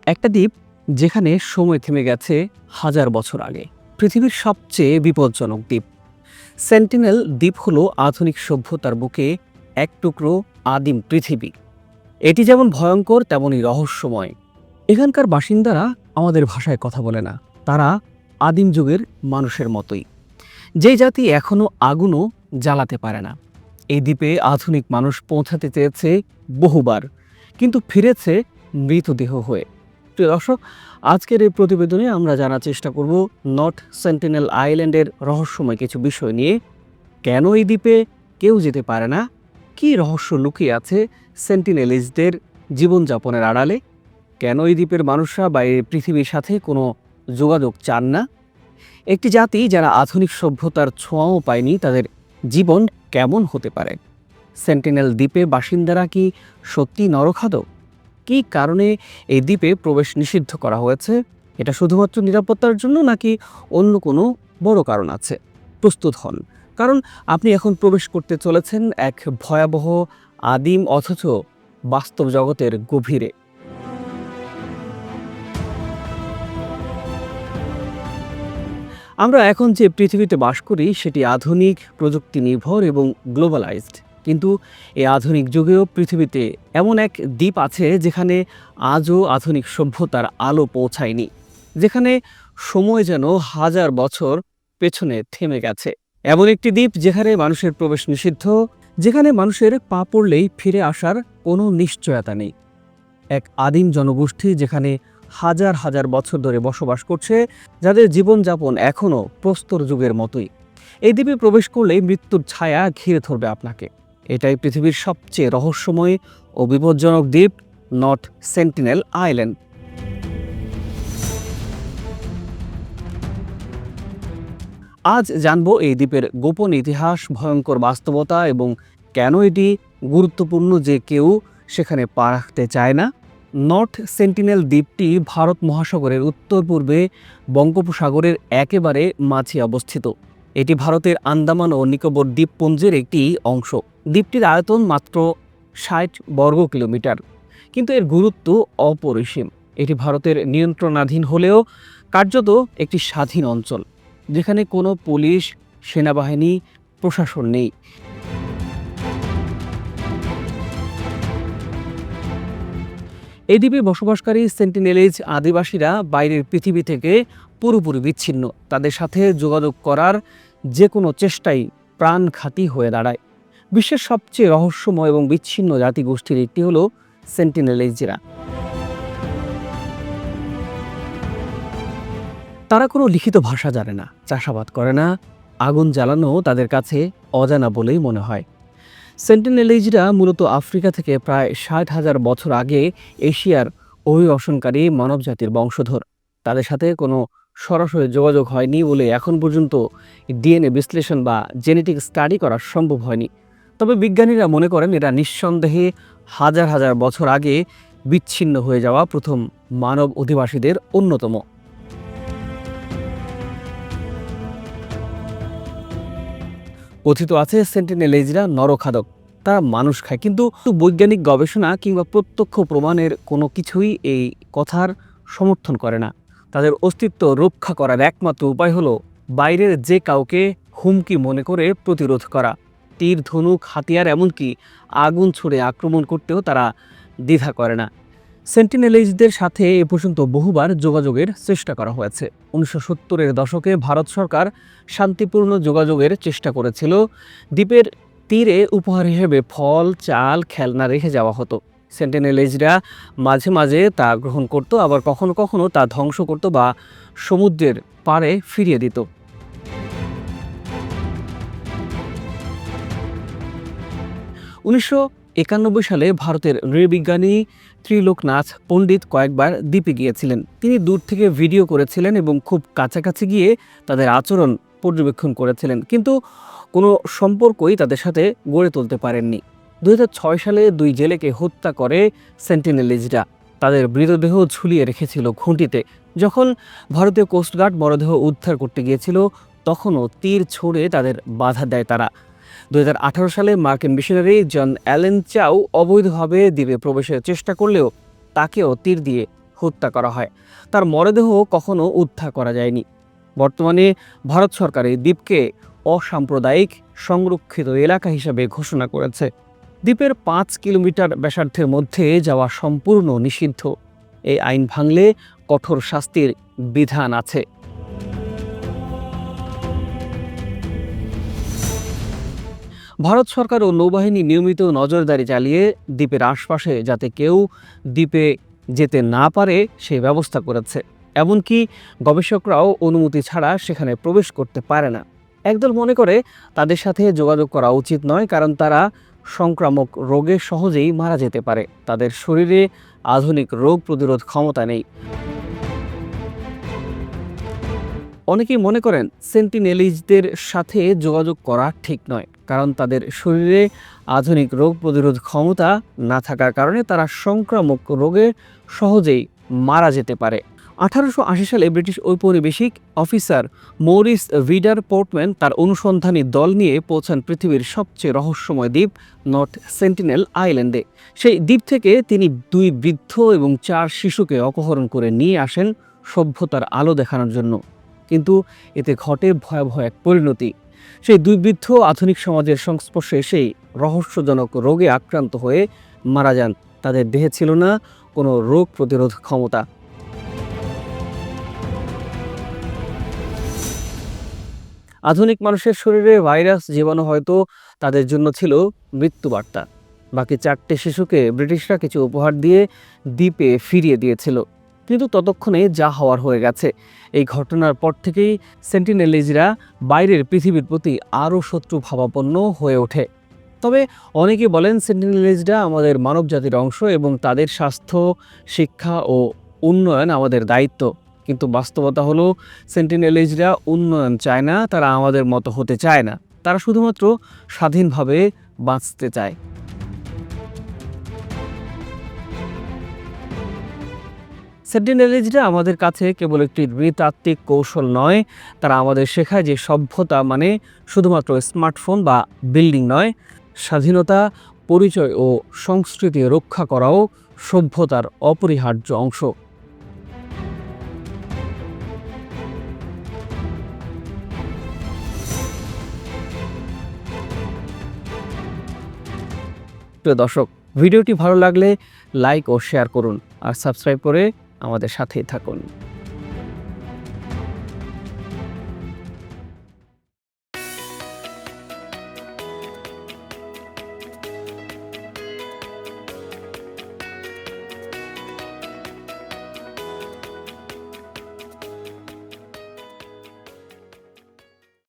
একটা দ্বীপ যেখানে সময় থেমে গেছে হাজার বছর আগে। পৃথিবীর সবচেয়ে বিপজ্জনক দ্বীপ সেন্টিনেল দ্বীপ হলো আধুনিক সভ্যতার বুকে এক টুকরো আদিম পৃথিবী। এটি যেমন ভয়ঙ্কর তেমনই রহস্যময়। এখানকার বাসিন্দারা আমাদের ভাষায় কথা বলে না, তারা আদিম যুগের মানুষের মতোই, যে জাতি এখনো আগুনও জ্বালাতে পারে না। এই দ্বীপে আধুনিক মানুষ পৌঁছাতে চেয়েছে বহুবার, কিন্তু ফিরেছে মৃতদেহ হয়ে। প্রিয় দর্শক, আজকের এই প্রতিবেদনে আমরা জানার চেষ্টা করব নর্থ সেন্টিনেল আইল্যান্ডের রহস্যময় কিছু বিষয় নিয়ে। কেন এই দ্বীপে কেউ যেতে পারে না, কী রহস্য লুকিয়ে আছে সেন্টিনেলিস্টদের জীবনযাপনের আড়ালে, কেন এই দ্বীপের মানুষরা বাইরের পৃথিবীর সাথে কোনো যোগাযোগ চান না, একটি জাতি যারা আধুনিক সভ্যতার ছোঁয়াও পায়নি তাদের জীবন কেমন হতে পারে, সেন্টিনেল দ্বীপে বাসিন্দারা কি সত্যি নরখাদক, কী কারণে এই দ্বীপে প্রবেশ নিষিদ্ধ করা হয়েছে, এটা শুধুমাত্র নিরাপত্তার জন্য নাকি অন্য কোনো বড় কারণ আছে। প্রস্তুত হন, কারণ আপনি এখন প্রবেশ করতে চলেছেন এক ভয়াবহ আদিম অথচ বাস্তব জগতের গভীরে। আমরা এখন যে পৃথিবীতে বাস করি সেটি আধুনিক, প্রযুক্তি নির্ভর এবং গ্লোবালাইজড, কিন্তু এই আধুনিক যুগেও পৃথিবীতে এমন এক দ্বীপ আছে যেখানে আজও আধুনিক সভ্যতার আলো পৌঁছায়নি, যেখানে সময় যেন হাজার বছর পেছনে থেমে গেছে। এমন একটি দ্বীপ যেখানে মানুষের প্রবেশ নিষিদ্ধ, যেখানে মানুষের পা পড়লেই ফিরে আসার কোনো নিশ্চয়তা নেই। এক আদিম জনগোষ্ঠী যেখানে হাজার হাজার বছর ধরে বসবাস করছে, যাদের জীবনযাপন এখনও প্রস্তর যুগের মতোই। এই দ্বীপে প্রবেশ করলেই মৃত্যুর ছায়া ঘিরে ধরবে আপনাকে। এটাই পৃথিবীর সবচেয়ে রহস্যময় ও বিপজ্জনক দ্বীপ, নর্থ সেন্টিনেল আইল্যান্ড। আজ জানবো এই দ্বীপের গোপন ইতিহাস, ভয়ঙ্কর বাস্তবতা এবং কেন এটি গুরুত্বপূর্ণ যে কেউ সেখানে পা রাখতে চায় না। নর্থ সেন্টিনেল দ্বীপটি ভারত মহাসাগরের উত্তর পূর্বে বঙ্গোপসাগরের একেবারে মাঝে অবস্থিত। এটি ভারতের আন্দামান ও নিকোবর দ্বীপপুঞ্জের একটি অংশ। দ্বীপটির আয়তন মাত্র 60 বর্গ কিলোমিটার, কিন্তু এর গুরুত্ব অপরিসীম। এটি ভারতের নিয়ন্ত্রণাধীন হলেও কার্যত একটি স্বাধীন অঞ্চল, যেখানে কোনো পুলিশ, সেনাবাহিনী, প্রশাসন নেই। এই দ্বীপে বসবাসকারী সেন্টিনেলিজ আদিবাসীরা বাইরের পৃথিবী থেকে পুরোপুরি বিচ্ছিন্ন। তাদের সাথে যোগাযোগ করার যে কোনো চেষ্টাই প্রাণঘাতী হয়ে দাঁড়ায়। বিশ্বের সবচেয়ে রহস্যময় এবং বিচ্ছিন্ন জাতিগোষ্ঠীর একটি হলো সেন্টিনেলিজরা। তারা কোনো লিখিত ভাষা জানে না, চাষাবাদ করে না, আগুন জ্বালানো তাদের কাছে অজানা বলেই মনে হয়। সেন্টিনেলিজরা মূলত আফ্রিকা থেকে প্রায় 60,000 বছর আগে এশিয়ার অভিবাসনকারী মানবজাতির বংশধর। তাদের সাথে কোনো সরাসরি যোগাযোগ হয়নি বলে এখন পর্যন্ত ডিএনএ বিশ্লেষণ বা জেনেটিক স্টাডি করা সম্ভব হয়নি। তবে বিজ্ঞানীরা মনে করেন এরা নিঃসন্দেহে হাজার হাজার বছর আগে বিচ্ছিন্ন হয়ে যাওয়া প্রথম মানব অধিবাসীদের অন্যতম। কথিত আছে সেন্টিনেলিজরা নরখাদক, তারা মানুষ খায়, কিন্তু বৈজ্ঞানিক গবেষণা কিংবা প্রত্যক্ষ প্রমাণের কোনো কিছুই এই কথার সমর্থন করে না। তাদের অস্তিত্ব রক্ষা করার একমাত্র উপায় হলো বাইরের যে কাউকে হুমকি মনে করে প্রতিরোধ করা। তীর, ধনুক, হাতিয়ার, এমনকি আগুন ছুড়ে আক্রমণ করতেও তারা দ্বিধা করে না। সেন্টিনেলিজদের সাথে এ পর্যন্ত বহুবার যোগাযোগের চেষ্টা করা হয়েছে। 1970-এর দশকে ভারত সরকার শান্তিপূর্ণ যোগাযোগের চেষ্টা করেছিল। দ্বীপের তীরে উপহার হিসেবে ফল, চাল, খেলনা রেখে যাওয়া হতো। সেন্টিনেলিজরা মাঝে মাঝে তা গ্রহণ করত, আবার কখনো কখনো তা ধ্বংস করত বা সমুদ্রের পাড়ে ফিরিয়ে দিত। 1991 সালে ভারতের নৃবিজ্ঞানী ত্রিলোকনাথ পণ্ডিত কয়েকবার দ্বীপে গিয়েছিলেন। তিনি দূর থেকে ভিডিও করেছিলেন এবং খুব কাছাকাছি গিয়ে তাদের আচরণ পর্যবেক্ষণ করেছিলেন, কিন্তু কোনো সম্পর্কই তাদের সাথে গড়ে তুলতে পারেননি। 2006 সালে 2 জেলেকে হত্যা করে সেন্টিনেলিজরা। তাদের মৃতদেহ ঝুলিয়ে রেখেছিল খুঁটিতে। যখন ভারতীয় কোস্টগার্ড মরদেহ উদ্ধার করতে গিয়েছিল, তখনও তীর ছুড়ে তাদের বাধা দেয় তারা। 2018 সালে মার্কিন মিশনারি জন অ্যালেন চাও অবৈধভাবে দ্বীপে প্রবেশের চেষ্টা করলেও তাকেও তীর দিয়ে হত্যা করা হয়। তার মরদেহ কখনো উদ্ধার করা যায়নি। বর্তমানে ভারত সরকার এই দ্বীপকে অসাম্প্রদায়িক সংরক্ষিত এলাকা হিসেবে ঘোষণা করেছে। দ্বীপের 5 কিলোমিটার ব্যাসার্ধের মধ্যে যাওয়া সম্পূর্ণ নিষিদ্ধ। এই আইন ভাঙলে কঠোর শাস্তির বিধান আছে। ভারত সরকার ও নৌবাহিনী নিয়মিত নজরদারি চালিয়ে দ্বীপের আশপাশে যাতে কেউ দ্বীপে যেতে না পারে সেই ব্যবস্থা করেছে। এমনকি গবেষকরাও অনুমতি ছাড়া সেখানে প্রবেশ করতে পারে না। একদল মনে করে তাদের সাথে যোগাযোগ করা উচিত নয়, কারণ তারা সংক্রামক রোগে সহজেই মারা যেতে পারে। তাদের শরীরে আধুনিক রোগ প্রতিরোধ ক্ষমতা নেই। অনেকেই মনে করেন সেন্টিনেলিজদের সাথে যোগাযোগ করা ঠিক নয়, কারণ তাদের শরীরে আধুনিক রোগ প্রতিরোধ ক্ষমতা না থাকার কারণে তারা সংক্রামক রোগে সহজেই মারা যেতে পারে। 1880 সালে ব্রিটিশ ঔপনিবেশিক অফিসার মরিস ভিডার পোর্টম্যান তার অনুসন্ধানী দল নিয়ে পৌঁছান পৃথিবীর সবচেয়ে রহস্যময় দ্বীপ নর্থ সেন্টিনেল আইল্যান্ডে। সেই দ্বীপ থেকে তিনি 2 বৃদ্ধ এবং 4 শিশুকে অপহরণ করে নিয়ে আসেন সভ্যতার আলো দেখানোর জন্য। কিন্তু এতে ঘটে ভয়াবহ এক পরিণতি। সেই 2 বৃদ্ধ আধুনিক সমাজের সংস্পর্শে এসেই রহস্যজনক রোগে আক্রান্ত হয়ে মারা যান। তাদের দেহে ছিল না কোনো রোগ প্রতিরোধ ক্ষমতা। আধুনিক মানুষের শরীরে ভাইরাস জীবাণু হয়তো তাদের জন্য ছিল মৃত্যুবার্তা। বাকি 4টে শিশুকে ব্রিটিশরা কিছু উপহার দিয়ে দ্বীপে ফিরিয়ে দিয়েছিল। কিন্তু ততক্ষণে যা হওয়ার হয়ে গেছে। এই ঘটনার পর থেকেই সেন্টিনেলিজরা বাইরের পৃথিবীর প্রতি আরও শত্রু ভাবাপন্ন হয়ে ওঠে। তবে অনেকে বলেন সেন্টিনেলিজরা আমাদের মানবজাতির অংশ এবং তাদের স্বাস্থ্য, শিক্ষা ও উন্নয়ন আমাদের দায়িত্ব। কিন্তু বাস্তবতা হলো সেন্টিনেলিজরা উন্নয়ন চায় না, তারা আমাদের মতো হতে চায় না। তারা শুধুমাত্র স্বাধীনভাবে বাঁচতে চায়। সেন্টিনেলিজরা আমাদের কাছে কেবল একটি নৃতাত্ত্বিক কৌশল নয়, তারা আমাদের শেখায় যে সভ্যতা মানে শুধুমাত্র স্মার্টফোন বা বিল্ডিং নয়, স্বাধীনতা, পরিচয় ও সংস্কৃতি রক্ষা করাও সভ্যতার অপরিহার্য অংশ। প্রিয় দর্শক, ভিডিওটি ভালো লাগলে লাইক ও শেয়ার করুন আর সাবস্ক্রাইব করে আমাদের সাথেই থাকুন।